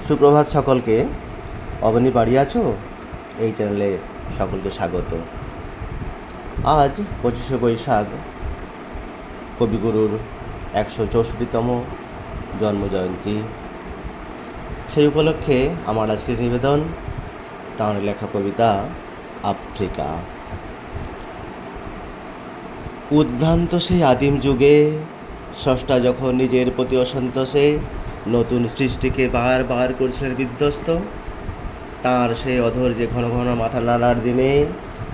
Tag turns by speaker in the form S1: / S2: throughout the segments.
S1: সুপ্রভাত সকলকে। অবনী বাড়ি আছো? এই চ্যানেলে সকলকে স্বাগত। আজ 25শে বৈশাখ, কবিগুরুর 164তম জন্মজয়ন্তী। সেই উপলক্ষে আমার আজকের নিবেদন তাঁর লেখা কবিতা আফ্রিকা। উদ্ভ্রান্ত সেই আদিম যুগে স্রষ্টা যখন নিজের প্রতি অসন্তোষে নতুন সৃষ্টিকে বার করছিলেন বিধ্বস্ত, তাঁর সেই অধৈর্যে ঘন ঘন মাথা নাড়ার দিনে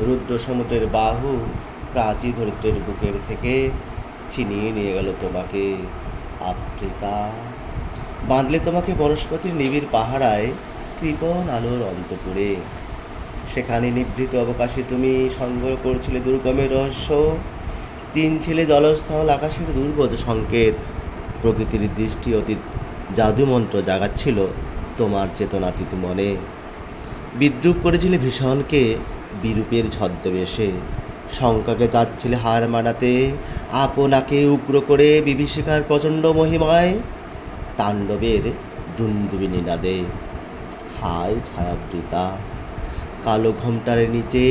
S1: রুদ্র সমুদ্রের বাহু প্রাচী ধরিত্রের বুকের থেকে ছিনিয়ে নিয়ে গেল তোমাকে আফ্রিকা। বাঁধলে তোমাকে বনস্পতির নিবিড় পাহারায় কৃপণ আলোর অন্তপুরে। সেখানে নিভৃত অবকাশে তুমি সংগ্রহ করছিলে দুর্গমের রহস্য, চিনছিলে জলস্থল আকাশের দুর্বোধ সংকেত। প্রকৃতির দৃষ্টি অতীত জাদুমন্ত্র জাগাচ্ছিল তোমার চেতনাতীত মনে। বিদ্রুপ করেছিলে ভীষণকে বিরূপের ছদ্মবেশে, শঙ্কাকে চাচ্ছিলে হার মানাতে আপনাকে উগ্র করে বিভীষিকার প্রচণ্ড মহিমায়, তাণ্ডবের দুন্দুবি নিনাদে। হায় ছায়াবৃতা, কালো ঘোমটার নিচে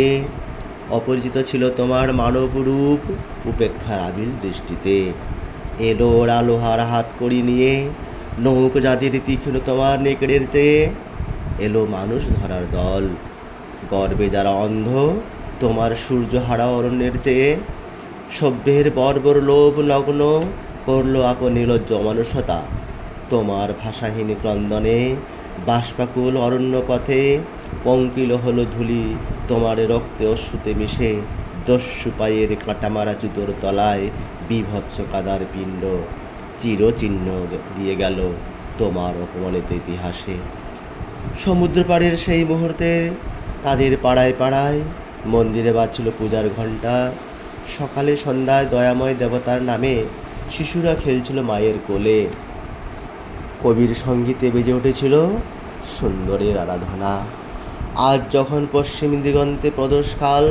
S1: অপরিচিত ছিল তোমার মানব রূপ উপেক্ষার আবিল দৃষ্টিতে। এলো ওরা লোহার হাত কড়ি নিয়ে, নৌক যাদের তীক্ষ্ণ তোমার নেকড়ের চেয়ে। এলো মানুষ ধরার দল, গর্বে যারা অন্ধ তোমার সূর্য হারা অরণ্যের চেয়ে। সভ্যের বর্বর লোভ নগ্ন করলো আপন নির্লজ্জ অমানুষতা তোমার ভাষাহীন ক্রন্দনে। বাষ্পাকুল অরণ্য পথে পঙ্কিল হলো ধূলি তোমার রক্তে অশ্রুতে মিশে। দস্যু পায়ের কাঁটামারা জুতোর তলায় বিভৎস কাদার পিণ্ড চিরচিহ্ন দিয়ে গেল তোমার অপমানিত ইতিহাসে। সমুদ্র পাড়ের সেই মুহূর্তে তাদের পাড়ায় পাড়ায় মন্দিরে বাজছিল পূজার ঘণ্টা। সকালে সন্ধ্যায় দয়াময় দেবতার নামে শিশুরা খেলছিল মায়ের কোলে। কবির সঙ্গীতে বেজে উঠেছিল সুন্দরের আরাধনা। আজ যখন পশ্চিম দিগন্তে প্রদোষকাল,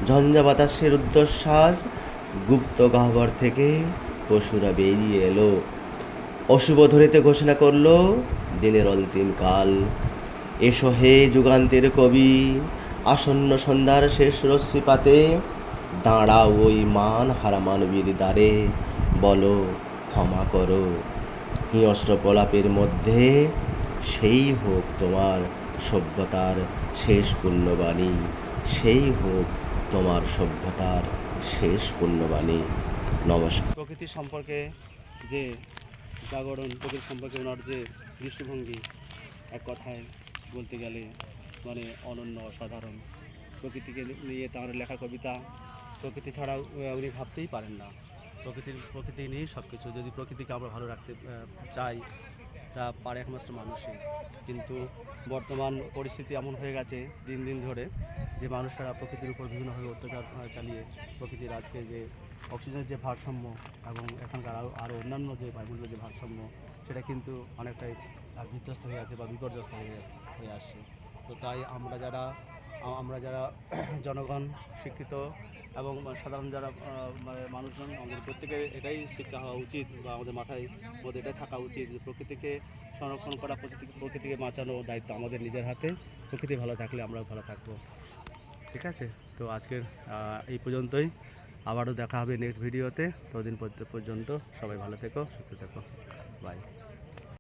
S1: ঝঞ্ঝা বাতাসের উদ্ধশ্বাস, গুপ্ত গহ্বর থেকে পশুরা বেরিয়ে এলো, অশুভ ধ্বনিতে ঘোষণা করলো দিনের অন্তিম কাল। এসো হে যুগান্তের কবি, আসন্ন সন্ধ্যার শেষ রশ্মিপাতে দাঁড়াও ওই মান হারা মানবীর দ্বারে, বলো ক্ষমা করো। হিংস্র প্রলাপের মধ্যে সেই হোক তোমার সভ্যতার শেষ পুণ্যবাণী, সেই হোক তোমার সভ্যতার শেষ পুণ্যবাণী। নমস্কার।
S2: প্রকৃতি সম্পর্কে যে জাগরণ, প্রকৃতি সম্পর্কে ওনার যে দৃষ্টিভঙ্গি, এক কথায় বলতে গেলে মানে অনন্য, অসাধারণ। প্রকৃতিকে নিয়ে তাঁর লেখা কবিতা, প্রকৃতি ছাড়াও উনি ভাবতেই পারেন না। প্রকৃতি নিয়েই সব কিছু। যদি প্রকৃতিকে আমরা ভালো রাখতে চাই, তা পারে একমাত্র মানুষই। কিন্তু বর্তমান পরিস্থিতি এমন হয়ে গেছে দিন দিন ধরে যে মানুষেরা প্রকৃতির উপর বিভিন্নভাবে অত্যাচার চালিয়ে প্রকৃতির আজকে যে অক্সিজেনের যে ভারসাম্য এবং এখানকার আরও অন্যান্য যে বায়ুমণ্ডলের যে ভারসাম্য, সেটা কিন্তু অনেকটাই বিধ্বস্ত হয়ে আছে বা বিপর্যস্ত হয়ে আসছে। তো তাই আমরা যারা জনগণ, শিক্ষিত এবং সাধারণ যারা মানুষজন, আমাদের প্রত্যেকের এটাই শিক্ষা হওয়া উচিত বা আমাদের মাথায় মধ্যে এটাই থাকা উচিত যে প্রকৃতিকে সংরক্ষণ করা, প্রকৃতিকে বাঁচানো দায়িত্ব আমাদের নিজের হাতে। প্রকৃতি ভালো থাকলে আমরাও ভালো থাকবো। ঠিক আছে, তো আজকের এই পর্যন্তই। আবারও দেখা হবে নেক্সট ভিডিওতে। ততদিন পর্যন্ত সবাই ভালো থেকো, সুস্থ থেকো। বাই।